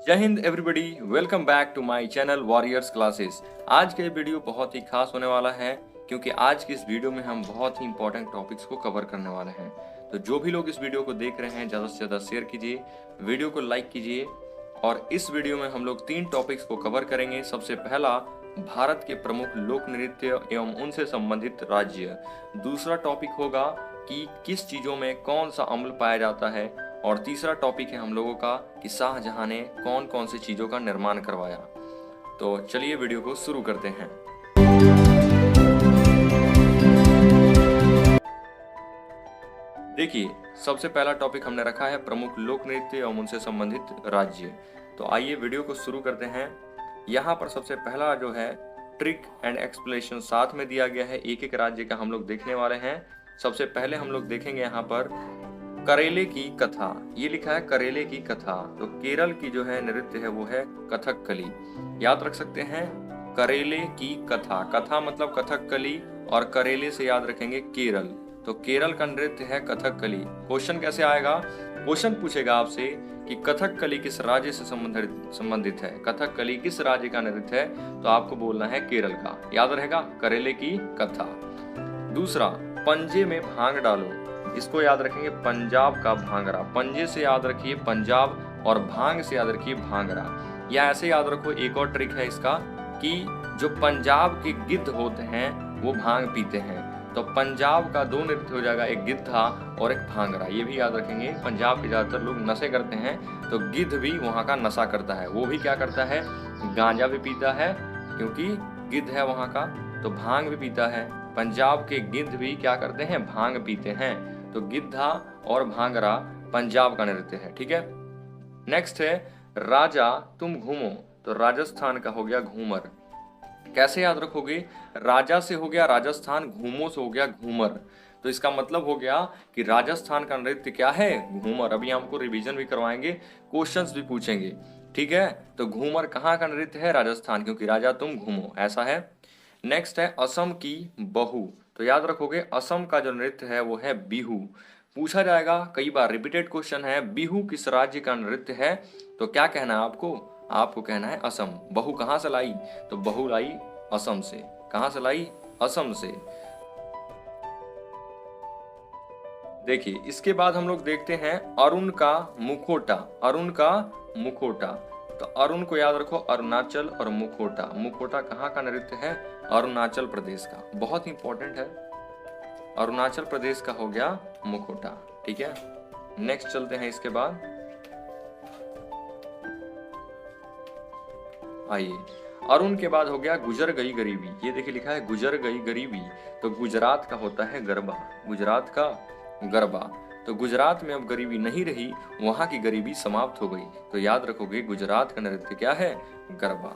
जय हिंद everybody, welcome back to my channel warriors classes. आज का ये वीडियो बहुत ही खास होने वाला है क्योंकि आज की इस वीडियो में हम बहुत ही इंपॉर्टेंट टॉपिक्स को कवर करने वाले हैं। तो जो भी लोग इस वीडियो को देख रहे हैं ज़्यादा से ज़्यादा शेयर कीजिए, वीडियो को लाइक कीजिए। और इस वीडियो में हम लोग 3 टॉपिक्स को कवर करेंगे। सबसे पहला, भारत के प्रमुख लोक नृत्य एवं उनसे संबंधित राज्य। दूसरा टॉपिक होगा कि किस चीज़ों में कौन सा अम्ल पाया जाता है। और तीसरा टॉपिक है हम लोगों का कि शाहजहां ने कौन कौन सी चीज़ों का निर्माण करवाया। तो चलिए वीडियो को शुरू करते हैं। देखिए, सबसे पहला टॉपिक हमने रखा है प्रमुख लोक नृत्य एवं उनसे संबंधित राज्य। तो आइए वीडियो को शुरू करते हैं। यहाँ पर सबसे पहला जो है ट्रिक एंड एक्सप्लेनेशन साथ में दिया गया है। एक एक राज्य का हम लोग देखने वाले हैं। सबसे पहले हम लोग देखेंगे यहाँ पर करेले की कथा। ये लिखा है करेले की कथा। तो केरल की जो है नृत्य है वो है कथकली। याद रख सकते हैं, करेले की कथा। कथा मतलब कथकली और करेले से याद रखेंगे केरल। तो केरल का नृत्य है कथकली। क्वेश्चन कैसे आएगा? क्वेश्चन पूछेगा आपसे कि कथकली किस राज्य से संबंधित है। कथकली किस राज्य का नृत्य है? तो आपको बोलना है केरल का। याद रहेगा करेले की कथा। दूसरा, पंजे में भांग डालो। इसको याद रखेंगे पंजाब का भांगड़ा। पंजे से याद रखिए पंजाब और भांग से याद रखिए भांगड़ा। या ऐसे याद रखो, एक और ट्रिक है इसका कि जो पंजाब के गिद्ध होते हैं वो भांग पीते हैं। तो पंजाब का 2 नृत्य हो जाएगा, एक गिद्धा और एक भांगड़ा। ये भी याद रखेंगे। पंजाब के ज्यादातर लोग नशे करते हैं, तो गिद्ध भी वहाँ का नशा करता है। वो भी क्या करता है? गांजा भी पीता है, क्योंकि गिद्ध है वहाँ का। तो भांग भी पीता है। पंजाब के गिद्ध भी क्या करते हैं? भांग पीते हैं। तो गिद्धा और भांगड़ा पंजाब का नृत्य है। ठीक है। नेक्स्ट है राजा तुम घूमो। तो राजस्थान का हो गया घूमर। कैसे याद रखोगे? राजा से हो गया राजस्थान, घूमो से हो गया घूमर। तो इसका मतलब हो गया कि राजस्थान का नृत्य क्या है? घूमर। अभी हमको रिवीजन भी करवाएंगे, क्वेश्चंस भी पूछेंगे। ठीक है। तो घूमर कहाँ का नृत्य है? राजस्थान, क्योंकि राजा तुम घूमो ऐसा है। नेक्स्ट है असम की बहू। तो याद रखोगे असम का जो नृत्य है वो है बिहू। पूछा जाएगा कई बार, रिपीटेड क्वेश्चन है, बिहू किस राज्य का नृत्य है? तो क्या कहना है आपको? आपको कहना है असम। बहू कहाँ से लाई? तो बहू लाई असम से। कहाँ से लाई? असम से। देखिए, इसके बाद हम लोग देखते हैं अरुण का मुखोटा। अरुण का मुखोटा। तो अरुण को याद रखो अरुणाचल और मुखोटा। मुखोटा कहाँ का नृत्य है? अरुणाचल प्रदेश का। बहुत इंपॉर्टेंट है। अरुणाचल प्रदेश का हो गया मुखोटा। ठीक है। नेक्स्ट चलते हैं। इसके बाद आइए, अरुण के बाद हो गया गुजर गई गरीबी। ये देखिए लिखा है गुजर गई गरीबी। तो गुजरात का होता है गरबा। गुजरात का गरबा। तो गुजरात में अब गरीबी नहीं रही, वहां की गरीबी समाप्त हो गई। तो याद रखोगे गुजरात का नृत्य क्या है? गरबा।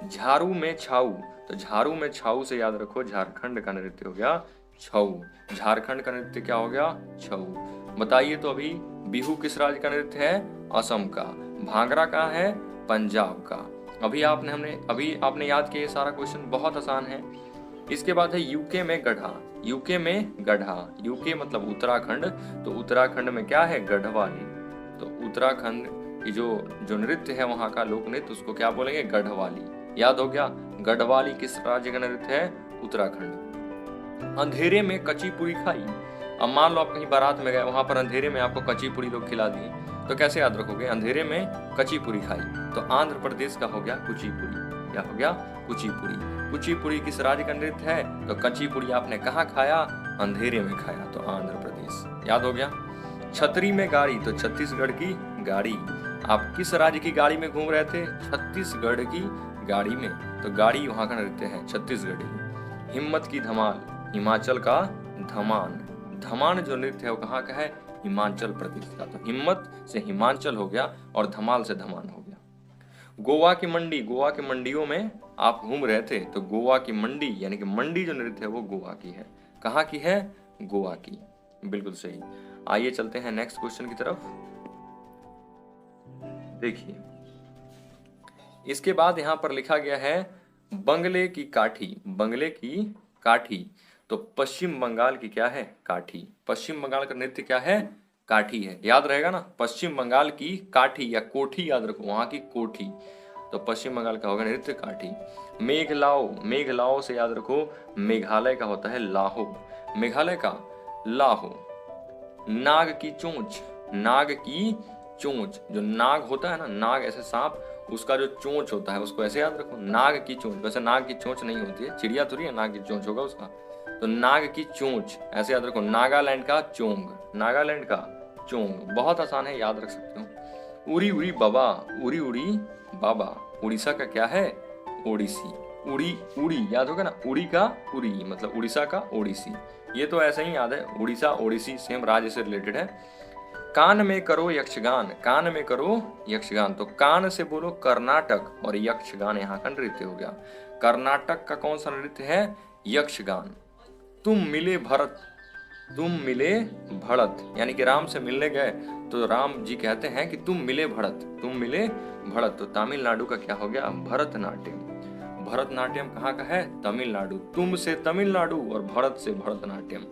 झारू में छाऊ। तो झारू में छाऊ से याद रखो झारखंड का नृत्य हो गया छऊ। झारखंड का नृत्य क्या हो गया? छऊ। बताइए तो अभी बिहू किस राज्य का नृत्य है? असम का। भांगड़ा कहाँ है? पंजाब का। अभी आपने याद किया। सारा क्वेश्चन बहुत आसान है। इसके बाद है यूके में गढ़ा। यूके में गढ़ा। यूके मतलब उत्तराखंड। तो उत्तराखंड में क्या है? गढ़वाली। तो उत्तराखंड की जो नृत्य है वहां का लोक नृत्य, उसको क्या बोलेंगे? गढ़वाली। याद हो गया। गढ़वाली किस राज्य का नृत्य है? उत्तराखंड। अंधेरे में कच्ची पूरी खाई। अब मान लो आप कहीं बारात में गए, वहां पर अंधेरे में आपको कच्ची पूरी लोग खिला दिए, तो कैसे याद रखोगे? अंधेरे में कच्ची पूरी खाई। तो आंध्र प्रदेश का हो गया कुचिपुड़ी। क्या हो गया? कुचिपुड़ी। कुचिपुड़ी किस राज्य का नृत्य है? तो कच्ची पूरी आपने कहाँ खाया? अंधेरे में खाया। तो आंध्र प्रदेश। याद हो गया। छतरी में गाड़ी। तो छत्तीसगढ़ की गाड़ी। आप किस राज्य की गाड़ी में घूम रहे थे? छत्तीसगढ़ की गाड़ी में। तो गाड़ी वहां का नृत्य है छत्तीसगढ़ी। हिम्मत की धमाल। हिमाचल का धमान। धमान जो नृत्य है वो कहाँ का है? हिमाचल प्रदेश का। तो हिम्मत से हिमाचल हो गया और धमाल से धमान हो गया। गोवा की मंडी। गोवा के मंडियों में आप घूम रहे थे, तो गोवा की मंडी यानी कि मंडी जो नृत्य है वो गोवा की है। कहाँ की है? गोवा की। बिल्कुल सही। आइए चलते हैं नेक्स्ट क्वेश्चन की तरफ। देखिए, इसके बाद यहां पर लिखा गया है बंगले की काठी। बंगले की काठी। तो पश्चिम बंगाल की क्या है? काठी। पश्चिम बंगाल का नृत्य क्या है? काठी है, याद रहेगा ना। पश्चिम बंगाल की काठी या कोठी याद रखो, वहां की कोठी। तो पश्चिम बंगाल का होगा नृत्य काठी। मेघलाओ, मेघलाओ से याद रखो मेघालय का होता है लाहो, मेघालय का लाहो। नाग की चोंच, नाग की चोंच, जो नाग होता है ना, नाग ऐसे सांप, उसका जो चोंच होता है उसको ऐसे याद रखो, नाग की चोंच। वैसे नाग की चोंच नहीं होती है, चिड़िया थोड़ी है नाग की चोंच होगा उसका, तो नाग की चोंच ऐसे याद रखो। नागालैंड का चोंग, नागालैंड का चोंग, बहुत आसान है, याद रख सकते हो। उरी उरी बाबा, उरी उरी बाबा, उड़ीसा का क्या है, ओडिसी। उड़ी, उड़ी याद होगा ना, उड़ी का उरी मतलब उड़ीसा का ओडिसी। ये तो ऐसा ही याद है, उड़ीसा ओडिसी सेम राज्य से रिलेटेड है। कान में करो यक्षगान, कान में करो यक्षगान, तो कान से बोलो कर्नाटक और यक्षगान यहाँ का नृत्य हो गया। कर्नाटक का कौन सा नृत्य है, यक्षगान। तुम मिले भरत, तुम मिले भरत, यानी कि राम से मिलने गए तो राम जी कहते हैं कि तुम मिले भरत, तुम मिले भरत। तो तमिलनाडु का क्या हो गया, भरतनाट्यम। भरतनाट्यम कहाँ का है, तमिलनाडु। तुम से तमिलनाडु और भरत से भरतनाट्यम।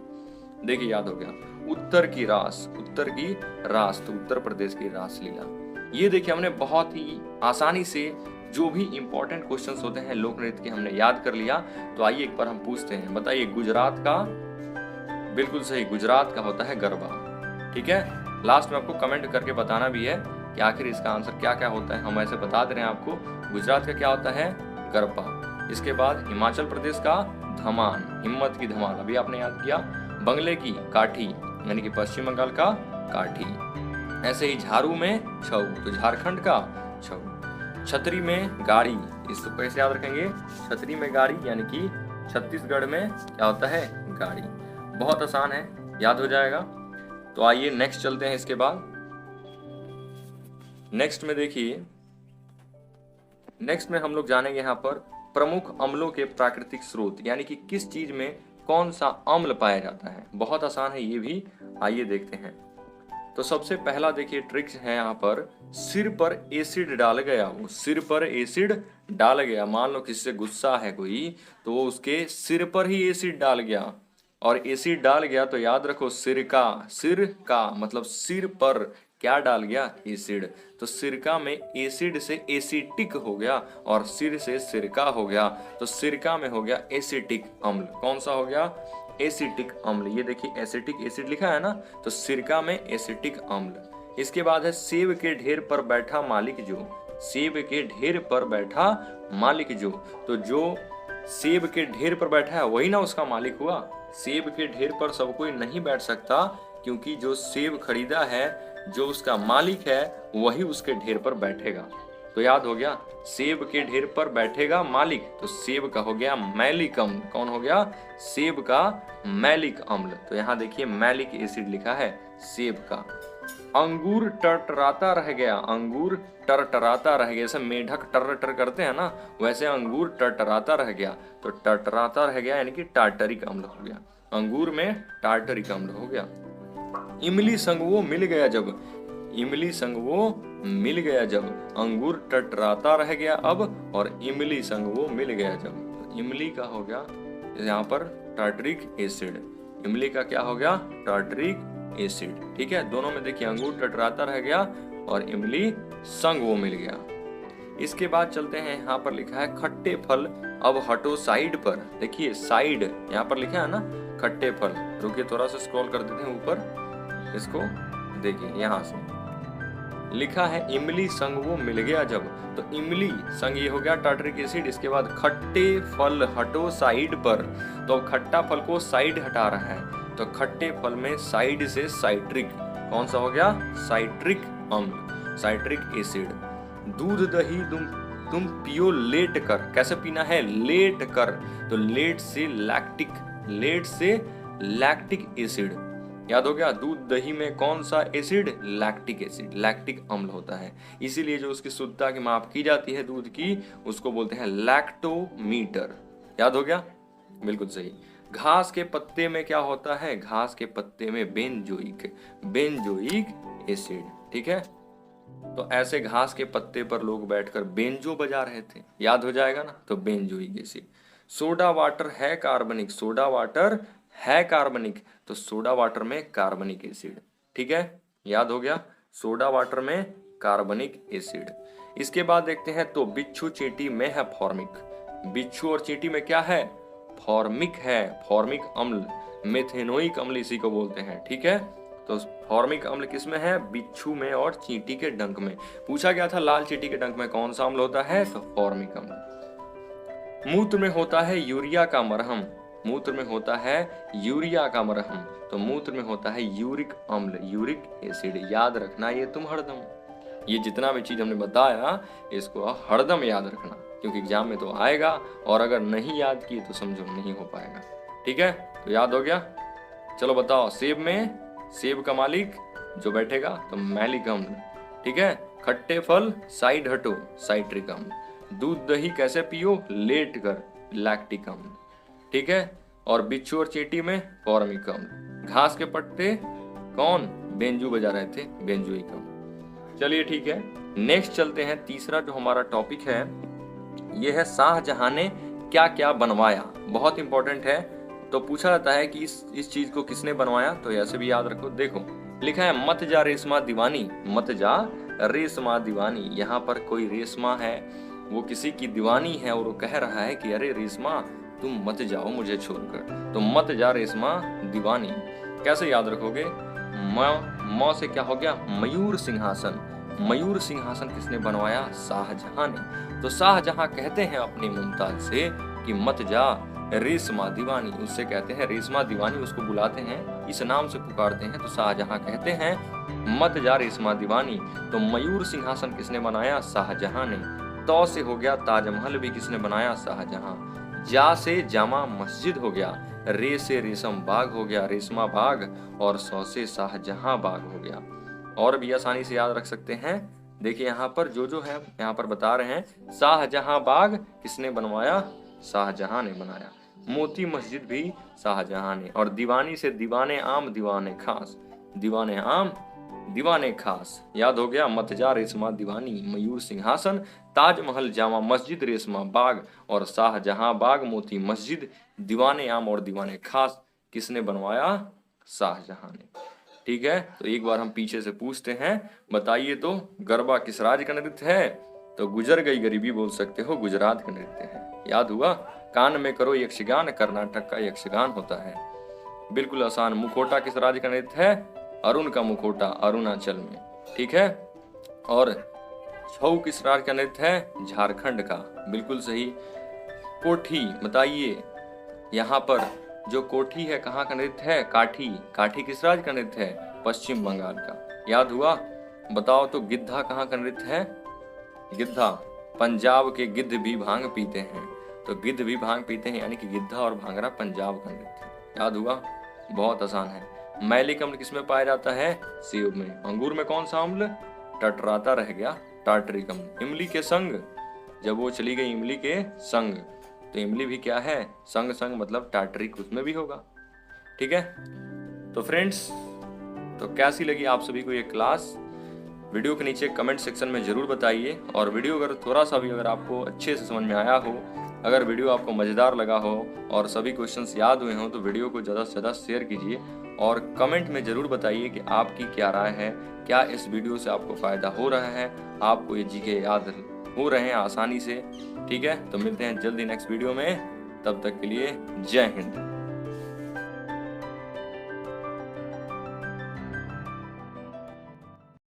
देखिए याद हो गया। उत्तर की रास, उत्तर की रास तो उत्तर प्रदेश की रासलीला। ये देखिए हमने बहुत ही आसानी से जो भी इंपॉर्टेंट क्वेश्चंस होते हैं लोक नृत्य के हमने याद कर लिया। तो आइए एक बार हम पूछते हैं, बताइए गुजरात का, बिल्कुल सही, गुजरात का होता है गरबा। ठीक है, लास्ट में आपको कमेंट करके बताना भी है कि आखिर इसका आंसर क्या क्या होता है। हम ऐसे बता दे रहे हैं आपको, गुजरात का क्या होता है, गरबा। इसके बाद हिमाचल प्रदेश का धमान, हिम्मत की धमाल, अभी आपने याद किया। बंगले की काठी, यानी कि पश्चिम बंगाल का काठी। ऐसे ही झारू में छऊ, तो झारखंड का छऊ। छतरी में गाड़ी, इसको कैसे याद रखेंगे, छतरी में गाड़ी, यानी कि छत्तीसगढ़ में क्या होता है, गाड़ी। बहुत आसान है, याद हो जाएगा। तो आइए नेक्स्ट चलते हैं। इसके बाद नेक्स्ट में देखिए, नेक्स्ट में हम लोग जानेंगे यहाँ पर प्रमुख अम्लों के प्राकृतिक स्रोत, यानी कि किस चीज में कौन सा अम्ल पाया जाता है। बहुत आसान है ये भी, आइए देखते हैं। तो सबसे पहला देखिए ट्रिक्स है यहाँ पर, सिर पर एसिड डाल गया, वो सिर पर एसिड डाल गया। मान लो किससे गुस्सा है कोई, तो वो उसके सिर पर ही एसिड डाल गया, और एसिड डाल गया तो याद रखो सिरका, सिर का मतलब सिर पर क्या डाल गया, एसिड। तो सिरका में एसिड से एसिटिक हो गया और सिर से सिरका हो गया, तो सिरका में हो गया एसिटिक अम्ल। कौन सा हो गया, एसिटिक अम्ल। ये देखिए एसिटिक एसिड लिखा है ना, तो सिरका में एसिटिक अम्ल। इसके बाद है सेब के ढेर पर बैठा मालिक जो, सेब के ढेर पर बैठा मालिक जो, तो जो सेब के ढेर पर बैठा है वही ना उसका मालिक हुआ। सेब के ढेर पर सब कोई नहीं बैठ सकता, क्योंकि जो सेब खरीदा है, जो उसका मालिक है वही उसके ढेर पर बैठेगा। तो याद हो गया, सेब के ढेर पर बैठेगा मालिक, तो सेब का हो गया मैलिक अम्ल। कौन हो गया, सेब का मैलिक अम्ल। तो यहाँ देखिए मैलिक एसिड लिखा है सेब का। अंगूर टरटराता रह गया, अंगूर टरटराता रह गया, जैसे मेढक टर टर करते हैं ना, वैसे अंगूर टरटराता रह गया। तो टरटराता रह गया यानी कि टार्टरिक अम्ल हो गया, अंगूर में टार्टरिक अम्ल हो गया। इमली संग वो मिल गया जब, इमली संग वो मिल गया जब, अंगूर टटराता रह गया अब, और इमली संग वो मिल गया जब। तो इमली का हो गया यहाँ पर टार्टरिक एसिड, इमली का क्या हो गया, टार्टरिक एसिड। ठीक है, दोनों में देखिए अंगूर टटराता रह गया और इमली संग वो मिल गया। इसके बाद चलते हैं, यहाँ पर लिखा है खट्टे फल अब हटो साइड पर। देखिए साइड यहाँ पर लिखा है ना, खट्टे फल। रुकिए थोड़ा सा स्क्रॉल कर देते हैं ऊपर, इसको देखिए यहाँ से लिखा है इमली संग वो मिल गया जब। तो इमली संग ये हो गया टार्टरिक एसिड। इसके बाद खट्टे फल हटो साइड पर, तो खट्टा फल को साइड हटा रहा है, तो खट्टे फल में साइड से साइट्रिक, कौन सा हो गया, साइट्रिक अम्ल, साइट्रिक एसिड। दूध दही तुम पियो लेट कर, कैसे पीना है, लेट कर, तो लेट से लैक्टिक, लेट से लैक्टिक एसिड। याद हो गया, दूध दही में कौन सा एसिड, लैक्टिक एसिड, लैक्टिक अम्ल होता है। इसीलिए जो उसकी शुद्धता की माप की जाती है दूध की, उसको बोलते हैं लैक्टोमीटर। याद हो गया, बिल्कुल सही। घास के पत्ते में क्या होता है, घास के पत्ते में बेंजोइक, बेंजोइक एसिड। ठीक है, तो ऐसे घास के पत्ते पर लोग बैठकर बेंजो बजा रहे थे, याद हो जाएगा ना, तो बेंजोइक एसिड। सोडा वाटर है कार्बनिक, सोडा वाटर है कार्बनिक, तो सोडा वाटर में कार्बनिक एसिड। ठीक है, याद हो गया, सोडा वाटर में कार्बनिक एसिड। इसके बाद देखते हैं तो बिच्छू चींटी में है फॉर्मिक। बिच्छू और चींटी में क्या है? फॉर्मिक है, फॉर्मिक अम्ल, मेथेनोइक अम्ल इसी को बोलते हैं। ठीक है, तो फॉर्मिक अम्ल किस में है? बिच्छू में और चींटी के डंक में। पूछा गया था लाल चींटी के डंक में कौन सा अम्ल होता है? तो फॉर्मिक अम्ल। मूत्र में होता है यूरिया का मरहम। मूत्र में होता है यूरिया का मरहम, तो मूत्र में होता है यूरिक अम्ल, यूरिक एसिड। याद रखना ये तुम हरदम, ये जितना भी चीज हमने बताया इसको हरदम याद रखना, क्योंकि एग्जाम में तो आएगा, और अगर नहीं याद किए तो समझो नहीं हो पाएगा। ठीक है, तो याद हो गया। चलो बताओ, सेब में सेब का मालिक जो बैठेगा तो मैलिक अम्ल। ठीक है, खट्टे फल साइड हटो, साइट्रिक अम्ल। दूध दही कैसे पियो? लेट कर, लैक्टिक अम्ल। ठीक है, और बिच्छू और चींटी में फॉर्मिक अम्ल। घास के पत्ते कौन बेंजू बजा रहे थे? बेंजोइक अम्ल। चलिए ठीक है, नेक्स्ट चलते हैं। तीसरा जो हमारा टॉपिक है ये है शाहजहां ने क्या क्या बनवाया। बहुत इंपॉर्टेंट है, तो पूछा जाता है कि इस चीज को किसने बनवाया, तो ऐसे भी याद रखो। देखो लिखा है मत जा रेशमा दीवानी, मत जा रेशमा दीवानी। यहाँ पर कोई रेशमा है, वो किसी की दीवानी है और वो कह रहा है कि अरे रेशमा तुम मत जाओ मुझे छोड़कर, तो मत जा रेशमा दीवानी। कैसे याद रखोगे? म से क्या हो गया? मयूर सिंहासन। मयूर सिंहासन किसने बनवाया? शाहजहां ने। तो शाहजहां कहते हैं अपनी मुमताज से कि मत जा रेशमा दीवानी, उससे कहते हैं रेशमा दीवानी, उसको बुलाते हैं, इस नाम से पुकारते हैं। तो शाहजहां कहते हैं मत जा रेशमा दीवानी। तो मयूर सिंहासन किसने बनाया? शाहजहां ने। तो से हो गया ताजमहल भी किसने बनाया? शाहजहां। जा से जामा मस्जिद हो गया, रे से रेशम बाग हो गया, रेशमा बाग, और सौ से शाहजहां बाग हो गया। और भी आसानी से याद रख सकते हैं। देखिए यहाँ पर जो है यहाँ पर बता रहे हैं, शाहजहां बाग किसने बनवाया? शाहजहां ने बनाया। मोती मस्जिद भी शाहजहां ने। और दीवानी से दीवाने आम दीवाने खास, दीवाने आम दीवाने खास। याद हो गया, मत जा रेशमा दीवानी, मयूर सिंहासन, ताजमहल, जामा मस्जिद, रेशमा बाग, और शाहजहां बाग, मोती मस्जिद, दीवाने आम और दीवाने खास किसने बनवाया? शाहजहां ने। ठीक है, तो एक बार हम पीछे से पूछते हैं, बताइए तो गरबा किस राज्य का नृत्य है? तो गुजर गई गरीबी बोल सकते हो, गुजरात का नृत्य है। याद हुआ? कान में करो यक्षगान, कर्नाटक का यक्षगान होता है। बिल्कुल आसान। मुखोटा किस राज्य का नृत्य है? अरुण का मुखोटा, अरुणाचल में। ठीक है, और छऊ किस राज्य का नृत्य है? झारखंड का। बिल्कुल सही। कोठी बताइए, यहाँ पर जो कोठी है कहाँ का नृत्य है? काठी। काठी किस राज्य का नृत्य है? पश्चिम बंगाल का। याद हुआ? बताओ तो गिद्धा कहाँ का नृत्य है? गिद्धा, पंजाब के गिद्ध भी भांग पीते हैं, तो गिद्ध भी भांग पीते हैं, यानी कि गिद्धा और भांगड़ा पंजाब का नृत्य है। याद हुआ? बहुत आसान है। मैलिक अम्ल किसमें पाया जाता है? सेब में। अंगूर में कौन सा अम्ल? टटराता रह गया, टार्टरिक अम्ल। इमली के संग, जब वो चली गई इमली के संग, तो इमली भी क्या है? संग संग मतलब टार्टरिक, उसमें भी होगा। ठीक है, तो फ्रेंड्स, तो कैसी लगी आप सभी को ये क्लास? वीडियो के नीचे कमेंट सेक्शन में जरूर बताइए, और वीडियो अगर थोड़ा सा भी अगर आपको अच्छे से समझ में आया हो, अगर वीडियो आपको मज़ेदार लगा हो और सभी क्वेश्चंस याद हुए हों, तो वीडियो को ज़्यादा से ज़्यादा शेयर कीजिए, और कमेंट में ज़रूर बताइए कि आपकी क्या राय है, क्या इस वीडियो से आपको फ़ायदा हो रहा है, आपको ये जीके याद हो रहे हैं आसानी से। ठीक है, तो मिलते हैं जल्दी नेक्स्ट वीडियो में, तब तक के लिए जय हिंद।